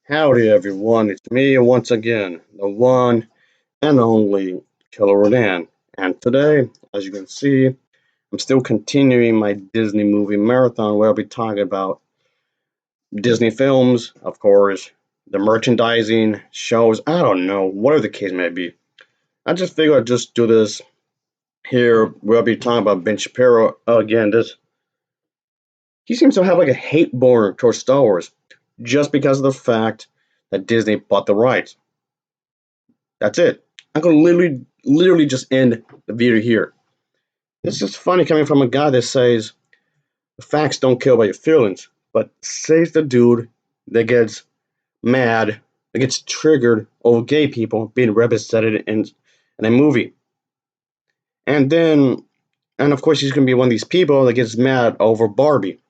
Howdy everyone, it's me once again, the one and only Killer Rodan. And today, as you can see, I'm still continuing my Disney movie marathon where I'll be talking about Disney films, of course, the merchandising, shows, I don't know, whatever the case may be. I just figured I'd just do this here where I'll be talking about Ben Shapiro again. He seems to have like a hate born towards Star Wars just because of the fact that Disney bought the rights. That's it. I could literally just end the video here. It's just funny coming from a guy that says the facts don't kill by your feelings, but says the dude that gets mad, that gets triggered over gay people being represented in a movie. And of course, he's gonna be one of these people that gets mad over Barbie.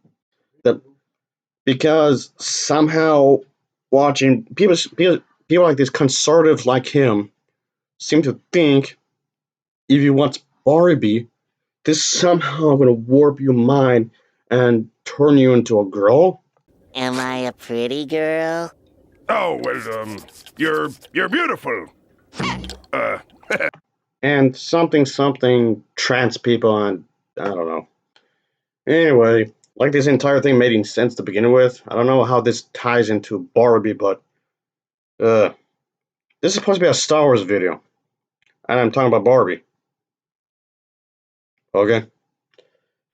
That because somehow watching people like this conservatives like him seem to think if you watch Barbie, this somehow gonna warp your mind and turn you into a girl. Am I a pretty girl? Oh, well, you're beautiful. Uh, And something trans people and I don't know. Anyway, like this entire thing made sense to begin with. I don't know how this ties into Barbie, but uh this is supposed to be a Star Wars video. And I'm talking about Barbie. Okay.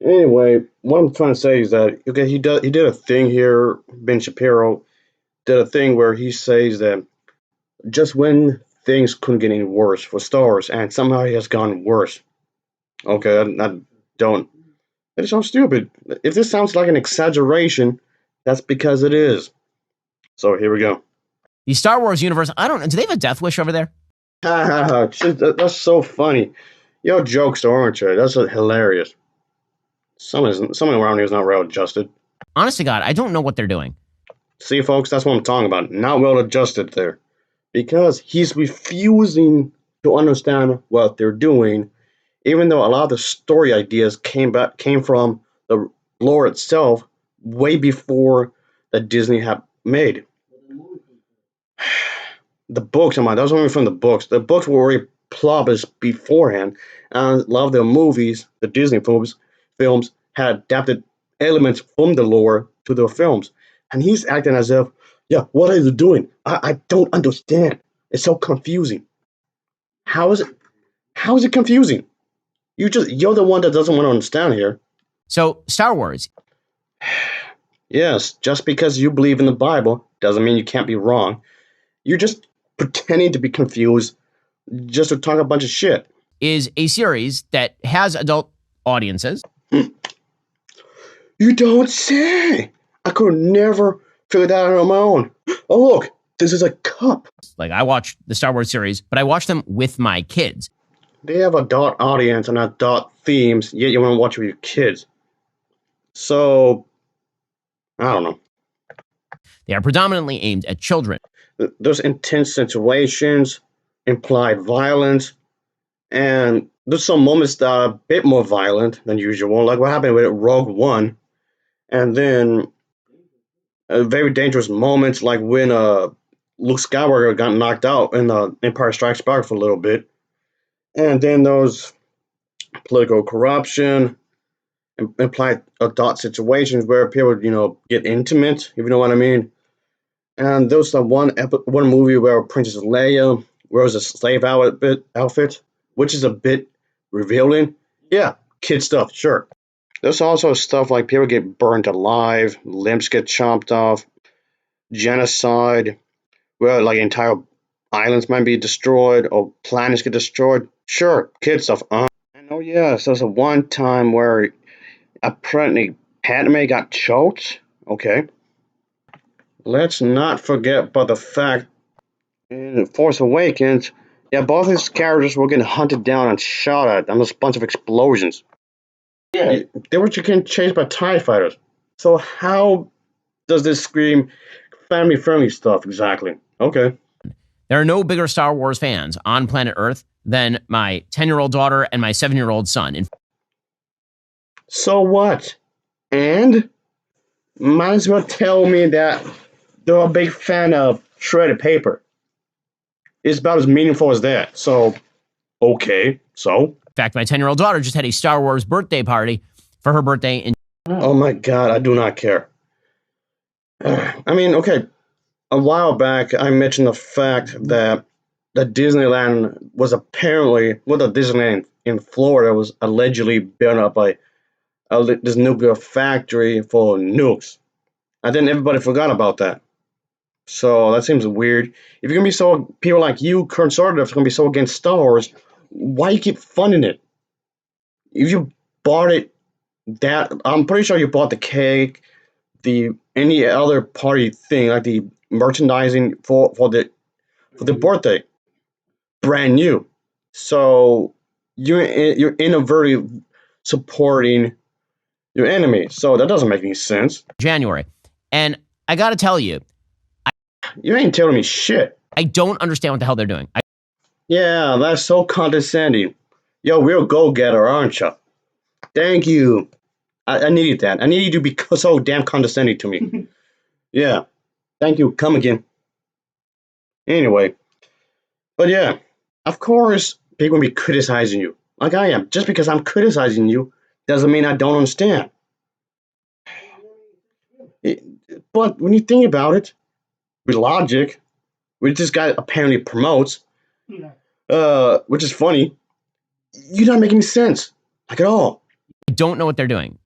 Anyway, what I'm trying to say is that okay, he did a thing here, Ben Shapiro did a thing where he says that just when things couldn't get any worse for Star Wars, and somehow it has gone worse. Okay, I don't. It sounds stupid. If this sounds like an exaggeration, that's because it is. So here we go. The Star Wars universe, I don't know. Do they have a death wish over there? Ha ha ha! That's so funny. Your jokes aren't you? That's hilarious. Someone around here is not well adjusted. Honest to God, I don't know what they're doing. See, folks, that's what I'm talking about. Not well adjusted there. Because he's refusing to understand what they're doing, even though a lot of the story ideas came from the lore itself way before that Disney had made. The books, that was only from the books. The books were already published beforehand, and a lot of the movies, the Disney films had adapted elements from the lore to the films. And he's acting as if, yeah, what are you doing? I don't understand. It's so confusing. How is it? How is it confusing? You're the one that doesn't want to understand here. So, Star Wars. Yes, just because you believe in the Bible doesn't mean you can't be wrong. You're just pretending to be confused just to talk a bunch of shit. Is a series that has adult audiences. You don't say. I could never figure that out on my own. Oh, look, this is a cup. Like, I watch the Star Wars series, but I watch them with my kids. They have adult audience and adult themes, yet you want to watch with your kids. So, I don't know. They are predominantly aimed at children. There's intense situations, implied violence, and there's some moments that are a bit more violent than usual, like what happened with Rogue One, and then very dangerous moments, like when Luke Skywalker got knocked out in Empire Strikes Back for a little bit, and then those political corruption, implied adult situations where people, get intimate, if you know what I mean. And there was the one movie where Princess Leia wears a slave outfit, which is a bit revealing. Yeah, kid stuff, sure. There's also stuff like people get burned alive, limbs get chopped off, genocide, where like entire islands might be destroyed or planets get destroyed. Sure, kid stuff. And oh yes, there's a one time where apparently Padme got choked. Okay. Let's not forget about the fact in Force Awakens, yeah, both his characters were getting hunted down and shot at, and there's a bunch of explosions. Yeah. They were getting chased by TIE fighters. So how does this scream family-friendly stuff exactly? Okay. There are no bigger Star Wars fans on planet Earth than my 10-year-old daughter and my 7-year-old son. So what? And might as well tell me that they're a big fan of shredded paper. It's about as meaningful as that. So, okay, so. In fact, my 10-year-old daughter just had a Star Wars birthday party for her birthday in Oh my God, I do not care. I mean, okay, a while back I mentioned the fact that the Disneyland was apparently, well, the Disneyland in Florida was allegedly built up by this nuclear factory for nukes. And then everybody forgot about that. So that seems weird. If you're gonna be so, people like you, conservatives, are gonna be so against Star Wars, why you keep funding it? If you bought it, that I'm pretty sure you bought the cake, the any other party thing like the merchandising for the birthday, brand new. So you're inadvertently supporting your enemy. So that doesn't make any sense. January. And I got to tell you, You ain't telling me shit. I don't understand what the hell they're doing. Yeah, that's so condescending. Yo, real go-getter, aren't you? Thank you. I needed that. I needed you to be so damn condescending to me. Yeah. Thank you. Come again. Anyway. But yeah, of course, people will be criticizing you. Like I am. Just because I'm criticizing you doesn't mean I don't understand. But when you think about it, with logic, which this guy apparently promotes, which is funny, you're not making sense. Like at all. I don't know what they're doing.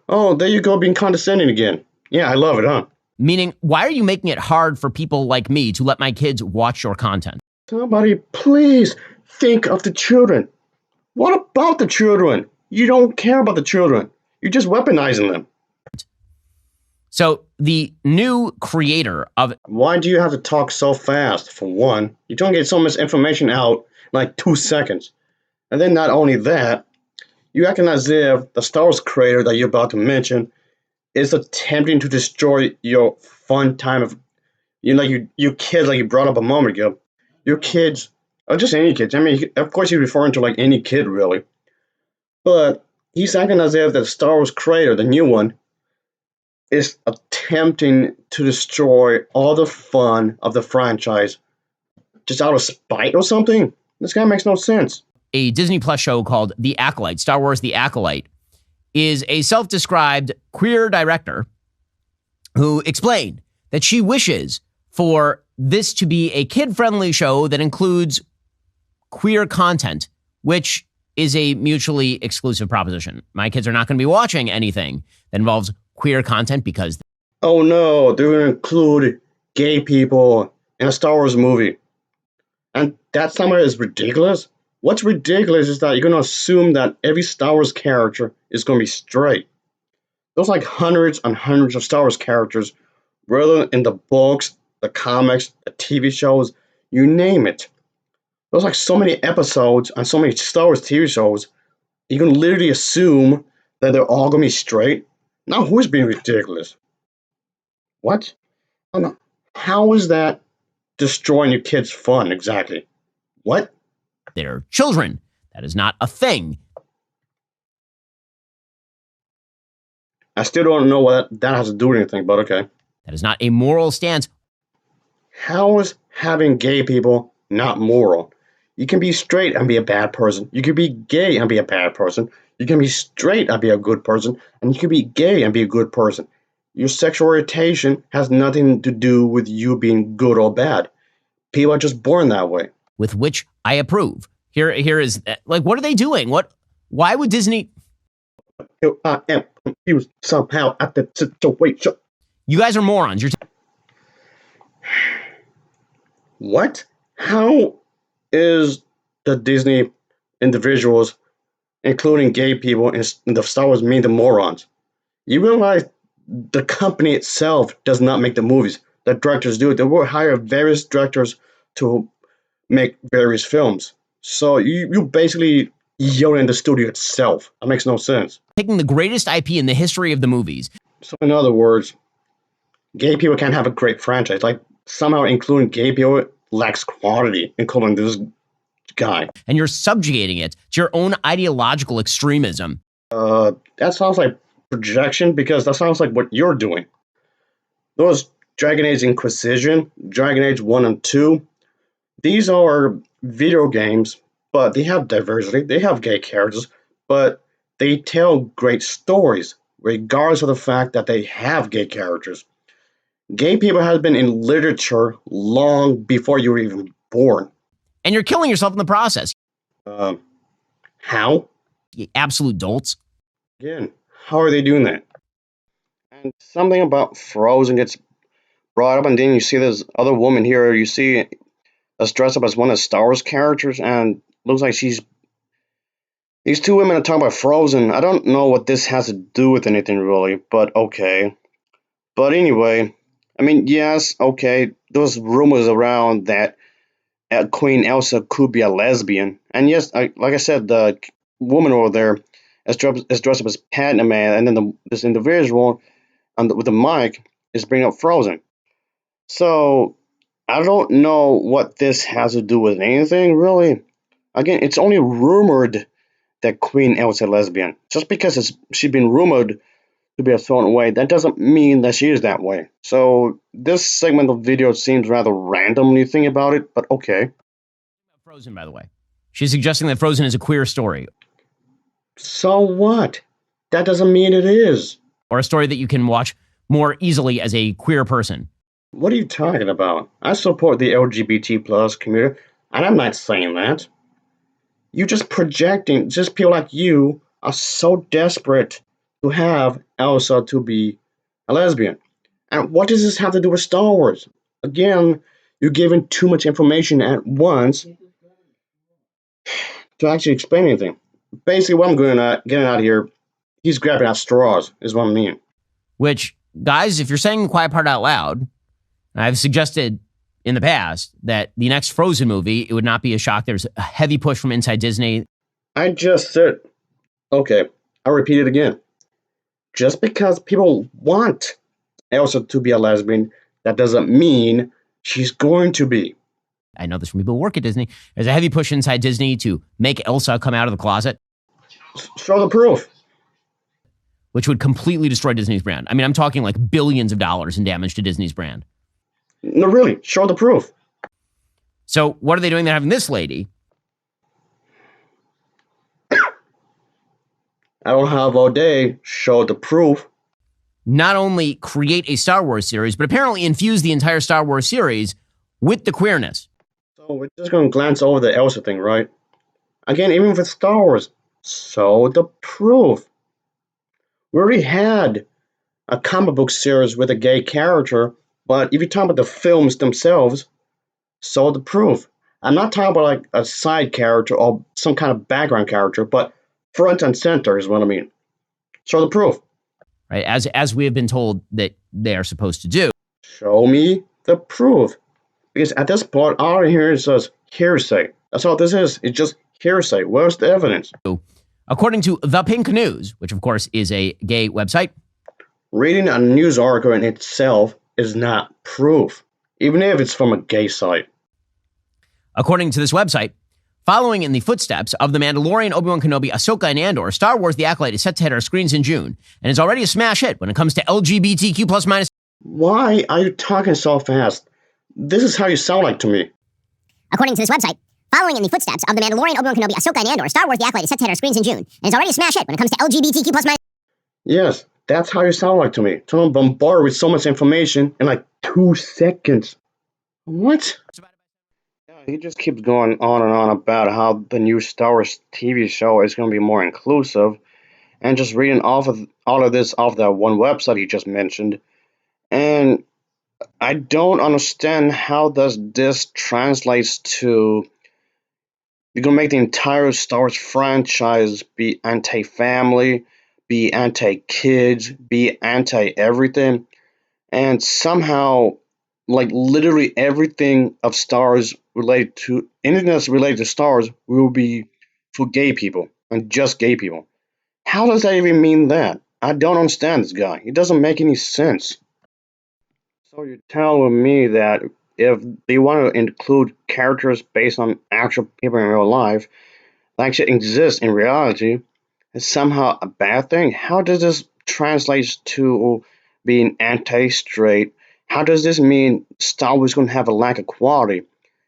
Oh, there you go, being condescending again. Yeah, I love it, huh? Meaning, why are you making it hard for people like me to let my kids watch your content? Somebody, please think of the children. What about the children? You don't care about the children. You're just weaponizing them. So the new creator of Why do you have to talk so fast, for one? You don't get so much information out in like 2 seconds. And then not only that, you acting as if the Star Wars creator that you're about to mention is attempting to destroy your fun time of you kids like you brought up a moment ago. Your kids, or just any kids. I mean, of course, you're referring to like any kid, really. But he's acting as if the Star Wars creator, the new one, is attempting to destroy all the fun of the franchise just out of spite or something. This guy makes no sense. a Disney Plus show called The Acolyte, Star Wars The Acolyte, is a self-described queer director who explained that she wishes for this to be a kid-friendly show that includes queer content, which is a mutually exclusive proposition. My kids are not going to be watching anything that involves queer content because... Oh no, they're going to include gay people in a Star Wars movie. And that somehow is ridiculous? What's ridiculous is that you're going to assume that every Star Wars character is going to be straight. There's like hundreds and hundreds of Star Wars characters, whether in the books, the comics, the TV shows, you name it. There's like so many episodes and so many Star Wars TV shows, you can literally assume that they're all going to be straight. Now, who's being ridiculous? What? Oh, no. How is that destroying your kids' fun exactly? What? they're children. That is not a thing. I still don't know what that has to do with anything, but okay. That is not a moral stance. How is having gay people not moral? You can be straight and be a bad person. You can be gay and be a bad person. You can be straight and be a good person. And you can be gay and be a good person. Your sexual orientation has nothing to do with you being good or bad. People are just born that way. With which I approve. Here is like, what are they doing? Why would Disney? I am confused somehow at the situation. You guys are morons. What? How is the Disney individuals, including gay people in the Star Wars, mean the morons? You realize the company itself does not make the movies. The directors do. They will hire various directors to make various films. So you basically yell in the studio itself. That makes no sense. Taking the greatest IP in the history of the movies. So in other words, gay people can't have a great franchise. Like somehow including gay people lacks quality, including this guy. And you're subjugating it to your own ideological extremism. That sounds like projection because that sounds like what you're doing. Those Dragon Age Inquisition, Dragon Age 1 and 2. These are video games, but they have diversity. They have gay characters, but they tell great stories, regardless of the fact that they have gay characters. Gay people have been in literature long before you were even born. And you're killing yourself in the process. Um, how? You absolute dolts. Again, how are they doing that? And something about Frozen gets brought up, and then you see this other woman here. You see us dressed up as one of Star Wars characters, and looks like she's. These two women are talking about Frozen. I don't know what this has to do with anything really, but okay. But anyway, I mean, yes, okay. There was rumors around that Queen Elsa could be a lesbian, and yes, like I said, the woman over there is dressed up as Padme, and then this individual with the mic is bringing up Frozen. So I don't know what this has to do with anything really. Again, it's only rumored that Queen Elsa is lesbian. Just because she's been rumored to be a certain way, that doesn't mean that she is that way. So this segment of video seems rather random when you think about it, but okay. Frozen, by the way. She's suggesting that Frozen is a queer story. So what? That doesn't mean it is. Or a story that you can watch more easily as a queer person. What are you talking about? I support the LGBT plus community, and I'm not saying that. You just projecting, just people like you are so desperate to have Elsa to be a lesbian. And what does this have to do with Star Wars? Again, you're giving too much information at once to actually explain anything. Basically, what I'm getting out of here, he's grabbing at straws, is what I mean. Which, guys, if you're saying the quiet part out loud, I've suggested in the past that the next Frozen movie, it would not be a shock. There's a heavy push from inside Disney. I just said, okay, I'll repeat it again. Just because people want Elsa to be a lesbian, that doesn't mean she's going to be. I know this from people who work at Disney. There's a heavy push inside Disney to make Elsa come out of the closet. Show the proof. Which would completely destroy Disney's brand. I mean, I'm talking like billions of dollars in damage to Disney's brand. No, really, show the proof. So what are they doing? They're having this lady. I don't have all day. Show the proof. Not only create a Star Wars series, but apparently infuse the entire Star Wars series with the queerness. So we're just going to glance over the Elsa thing, right? Again, even with Star Wars, show the proof. We already had a comic book series with a gay character, but if you talk about the films themselves, show the proof. I'm not talking about like a side character or some kind of background character, but front and center is what I mean. Show the proof. Right? As we have been told that they are supposed to do. Show me the proof. Because at this point, all I hear is just hearsay. That's all this is. It's just hearsay. Where's the evidence? According to The Pink News, which of course is a gay website. Reading a news article in itself is not proof, even if it's from a gay site. According to this website, following in the footsteps of The Mandalorian, Obi-Wan Kenobi, Ahsoka, and Andor, Star Wars The Acolyte is set to hit our screens in June, and is already a smash hit when it comes to LGBTQ plus minus. Why are you talking so fast? This is how you sound like to me. According to this website, following in the footsteps of The Mandalorian, Obi-Wan Kenobi, Ahsoka, and Andor, Star Wars The Acolyte is set to hit our screens in June, and is already a smash hit when it comes to LGBTQ plus minus. Yes, that's how you sound like to me. Someone bombarded with so much information in like 2 seconds. What? Yeah, he just keeps going on and on about how the new Star Wars TV show is going to be more inclusive, and just reading off of all of this off that one website he just mentioned, and I don't understand how does this translates to. You're gonna make the entire Star Wars franchise be anti-family, be anti-kids, be anti-everything, and somehow, like literally everything of Stars related to anything that's related to Stars will be for gay people and just gay people. How does that even mean that? I don't understand this guy. It doesn't make any sense. So you're telling me that if they want to include characters based on actual people in real life that actually exist in reality, it's somehow a bad thing? How does this translate to being anti-straight? how does this mean Star Wars is going to have a lack of quality?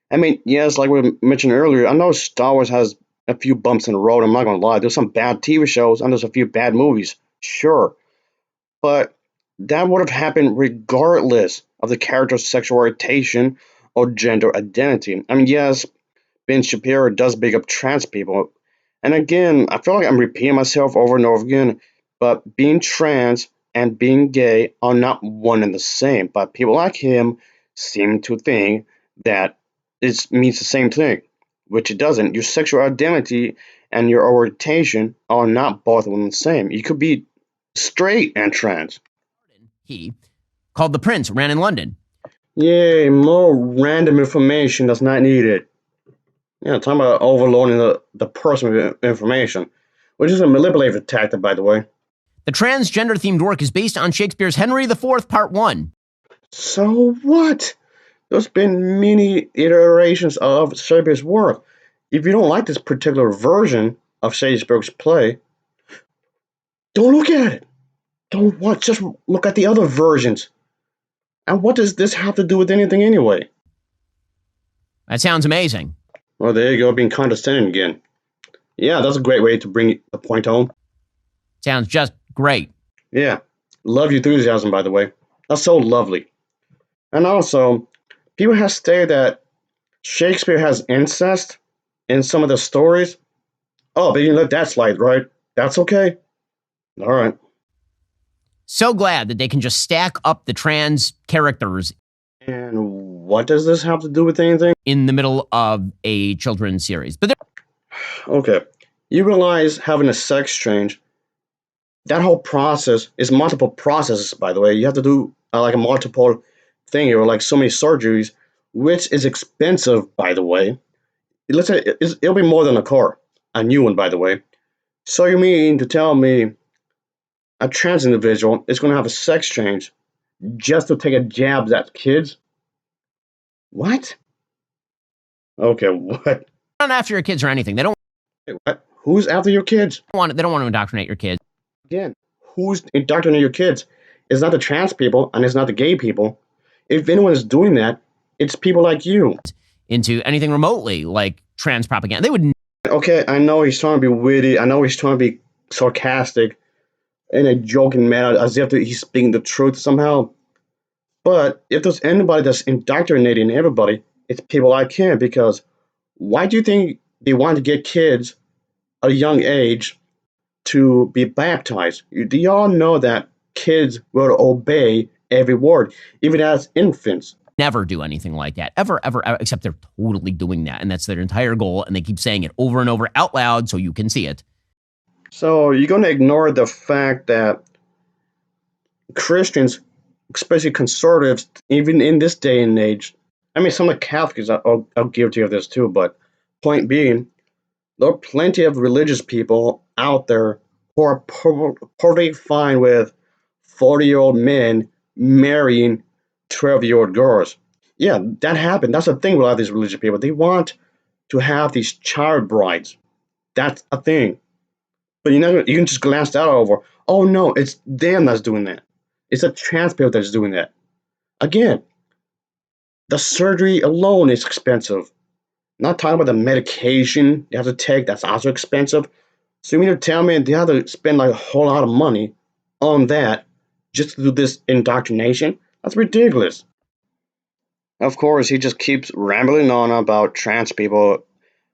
I mean, yes, like we mentioned earlier, I know Star Wars has a few bumps in the road. I'm not going to lie. There's some bad TV shows and there's a few bad movies, sure. But that would have happened regardless of the character's sexual orientation or gender identity. I mean, yes, Ben Shapiro does big up trans people. And again, I feel like I'm repeating myself over and over again, but being trans and being gay are not one and the same. But people like him seem to think that it means the same thing, which it doesn't. Your sexual identity and your orientation are not both one and the same. You could be straight and trans. He, called the Prince, ran in London. Yay, more random information that's not needed. Yeah, talking about overloading the person with information, which is a manipulative tactic, by the way. The transgender themed work is based on Shakespeare's Henry IV, Part 1. So what? There's been many iterations of Shakespeare's work. If you don't like this particular version of Shakespeare's play, don't look at it. Don't watch, just look at the other versions. And what does this have to do with anything anyway? That sounds amazing. Well, there you go, being condescending again. Yeah, that's a great way to bring the point home. Sounds just great. Yeah, love your enthusiasm, by the way. That's so lovely. And also, people have stated that Shakespeare has incest in some of the stories. Oh, but you can let that slide, right? That's okay. All right. So glad that they can just stack up the trans characters And what does this have to do with anything? in the middle of a children's series. But Okay. You realize having a sex change, that whole process is multiple processes, by the way. You have to do like a multiple thing or like so many surgeries, which is expensive, by the way. Let's say it'll be more than a car, a new one, by the way. So you mean to tell me a trans individual is going to have a sex change just to take a jab at kids? What? Okay, what? they're not after your kids or anything. They don't Wait, what? Who's after your kids? want. They don't want to indoctrinate your kids. Again, who's indoctrinating your kids? It's not the trans people and it's not the gay people. If anyone is doing that, it's people like you. Into anything remotely like trans propaganda. They would Okay, I know he's trying to be witty. I know he's trying to be sarcastic in a joking manner as if he's speaking the truth somehow. But if there's anybody that's indoctrinating everybody, it's people like him because why do you think they want to get kids at a young age to be baptized? Do y'all know that kids will obey every word, even as infants? never do anything like that. Ever, except they're totally doing that. And that's their entire goal. And they keep saying it over and over out loud so you can see it. So you're going to ignore the fact that Christians, especially conservatives, even in this day and age, I mean, some of the Catholics are guilty of this too, but point being, there are plenty of religious people out there who are perfectly fine with 40-year-old men marrying 12-year-old girls. Yeah, that happened. That's the thing with a lot of these religious people. They want to have these child brides. That's a thing. But you can just glance that over. Oh no, it's them that's doing that. It's a trans people that's doing that. Again, the surgery alone is expensive. Not talking about the medication you have to take, that's also expensive. So you mean to tell me they have to spend like a whole lot of money on that just to do this indoctrination? That's ridiculous. Of course, he just keeps rambling on about trans people.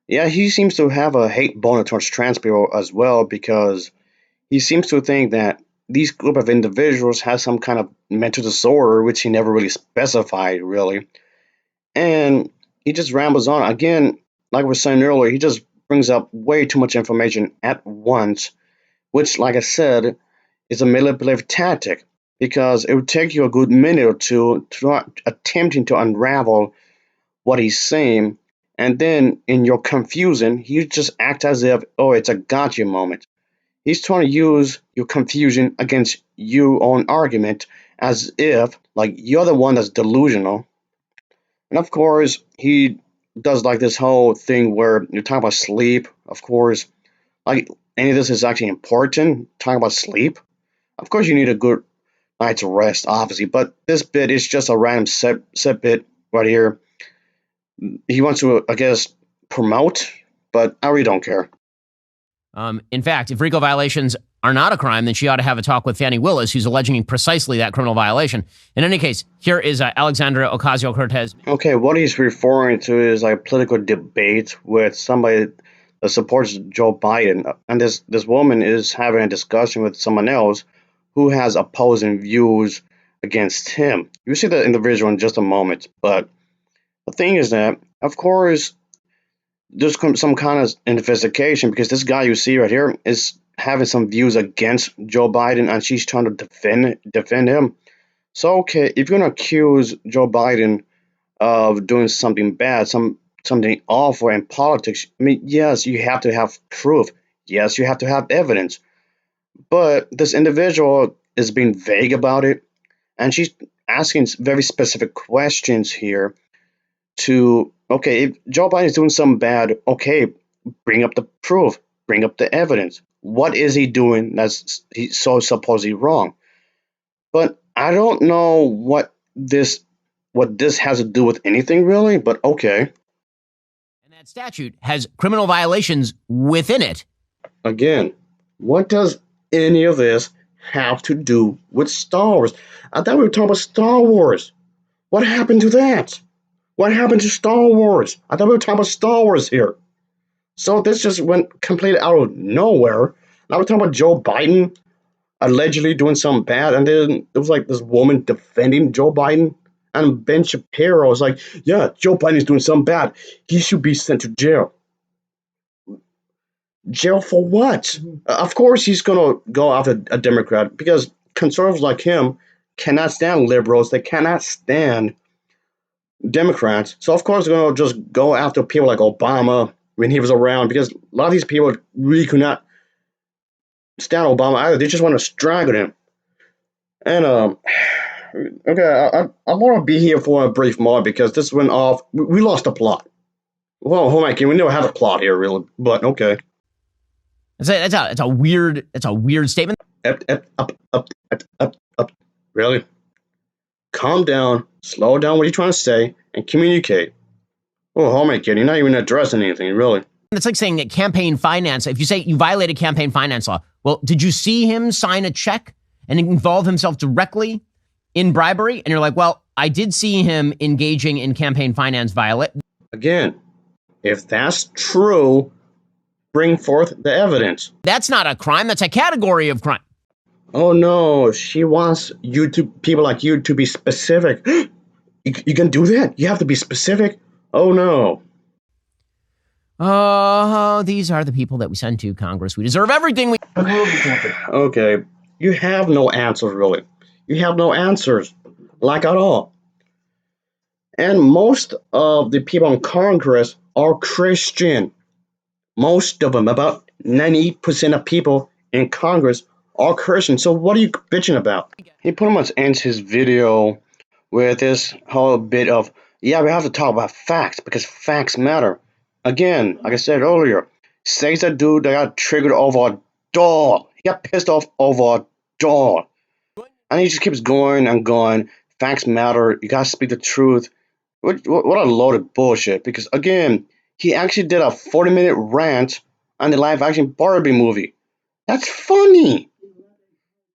Yeah, he seems to have a hate boner towards trans people as well because he seems to think that these group of individuals has some kind of mental disorder, which he never really specified, really. And he just rambles on. Again, like I was saying earlier, he just brings up way too much information at once, which, like I said, is a manipulative tactic because it would take you a good minute or two to attempting to unravel what he's saying. And then in your confusion, you just act as if, oh, it's a gotcha moment. He's trying to use your confusion against your own argument as if, like, you're the one that's delusional. And of course, he does like this whole thing where you're talking about sleep. Of course, like any of this is actually important. Talking about sleep. Of course, you need a good night's rest, obviously. But this bit is just a random set bit right here. He wants to, I guess, promote, but I really don't care. In fact, if RICO violations are not a crime, then she ought to have a talk with Fannie Willis, who's alleging precisely that criminal violation. In any case, here is Alexandra Ocasio-Cortez. Okay, what he's referring to is like political debate with somebody that supports Joe Biden, and this woman is having a discussion with someone else who has opposing views against him. You see the individual in just a moment, but the thing is that, of course, there's some kind of investigation because this guy you see right here is having some views against Joe Biden, and she's trying to defend him. So, okay, if you're gonna accuse Joe Biden of doing something bad, something awful in politics, I mean, yes, you have to have proof. Yes, you have to have evidence. But this individual is being vague about it, and she's asking very specific questions here to, okay, if Joe Biden is doing something bad, okay, bring up the proof, bring up the evidence. What is he doing that's he's so supposedly wrong? But I don't know what this has to do with anything really, but okay. And that statute has criminal violations within it. Again, what does any of this have to do with Star Wars? I thought we were talking about Star Wars. What happened to that? What happened to Star Wars? I thought we were talking about Star Wars here. So this just went completely out of nowhere. Now we're talking about Joe Biden allegedly doing something bad, and then there was like this woman defending Joe Biden, and Ben Shapiro was like, "Yeah, Joe Biden is doing something bad. He should be sent to jail." Jail for what? Of course, he's gonna go after a Democrat because conservatives like him cannot stand liberals. They cannot stand Democrats. So of course, they're gonna just go after people like Obama when he was around because a lot of these people really could not stand Obama either. They just want to strangle him. And okay, I want to be here for a brief moment because this went off. We lost the plot. Well, hold on, we never had a plot here, really. But okay. It's a weird statement. Up. Really? Calm down, slow down what you're trying to say, and communicate. Oh, hold on, kid, you're not even addressing anything, really. It's like saying that campaign finance, if you say you violated campaign finance law, well, did you see him sign a check and involve himself directly in bribery? And you're like, well, I did see him engaging in campaign finance violation. Again, if that's true, bring forth the evidence. That's not a crime. That's a category of crime. Oh no, she wants people like you to be specific. You can do that? You have to be specific? Oh no. Oh, these are the people that we send to Congress. We deserve everything we... Okay, you have no answers, really. You have no answers, like at all. And most of the people in Congress are Christian. Most of them, about 90% of people in Congress are Christian. So what are you bitching about? He pretty much ends his video with this whole bit of, yeah, we have to talk about facts because facts matter. Again, like I said earlier, says that dude that got triggered over a doll. He got pissed off over a doll. And he just keeps going and going. Facts matter. You gotta speak the truth. What a load of bullshit. Because again, he actually did a 40-minute rant on the live-action Barbie movie. That's funny.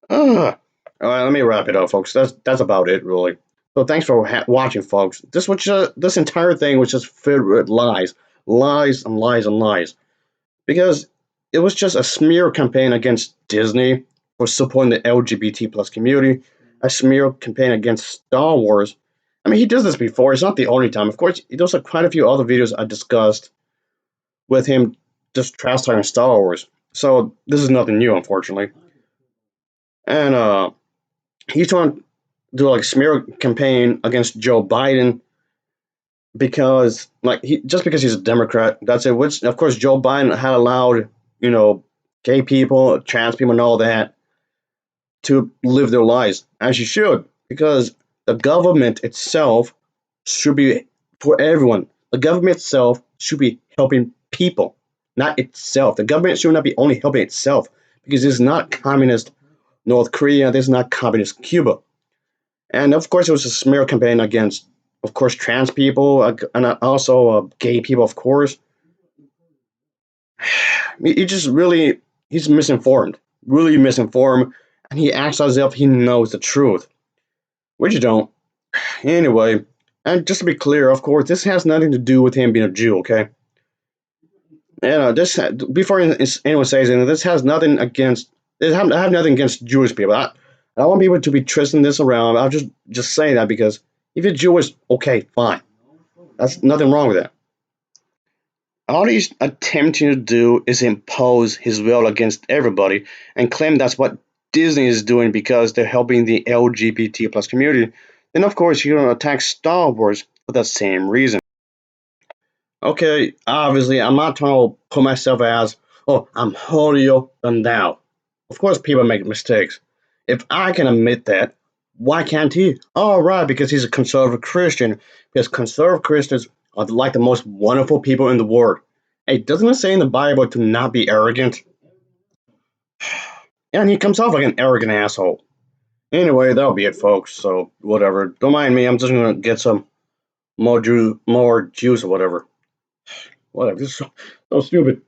Ugh. All right, let me wrap it up, folks. That's about it, really. So thanks for watching, folks. This entire thing was just filled with lies, lies and lies and lies, because it was just a smear campaign against Disney for supporting the LGBT plus community, a smear campaign against Star Wars. I mean, he does this before. It's not the only time. Of course, he does quite a few other videos I discussed with him just trash talking Star Wars. So this is nothing new, unfortunately. And he's trying to do like smear campaign against Joe Biden because because he's a Democrat. That's it. Which of course Joe Biden had allowed, gay people, trans people, and all that to live their lives, as you should, because the government itself should be for everyone. The government itself should be helping people, not itself. The government should not be only helping itself because it's not communist North Korea, this is not communist Cuba. And of course, it was a smear campaign against, of course, trans people and also gay people, of course. He just really, he's misinformed, really misinformed, and he acts as if he knows the truth, which you don't. Anyway, and just to be clear, of course, this has nothing to do with him being a Jew, okay? This before anyone says anything, this has nothing against. I have nothing against Jewish people. I don't want people to be twisting this around. I'll just say that because if you're Jewish, okay, fine. That's nothing wrong with that. All he's attempting to do is impose his will against everybody and claim that's what Disney is doing because they're helping the LGBT plus community. Then of course you're gonna attack Star Wars for that same reason. Okay, obviously I'm not trying to put myself as, oh, I'm holier than thou. Of course people make mistakes. If I can admit that, why can't he? Oh, right, because he's a conservative Christian. Because conservative Christians are like the most wonderful people in the world. Hey, doesn't it say in the Bible to not be arrogant? And he comes off like an arrogant asshole. Anyway, that'll be it, folks. So, whatever. Don't mind me. I'm just gonna get some more juice or whatever. Whatever. This is so stupid.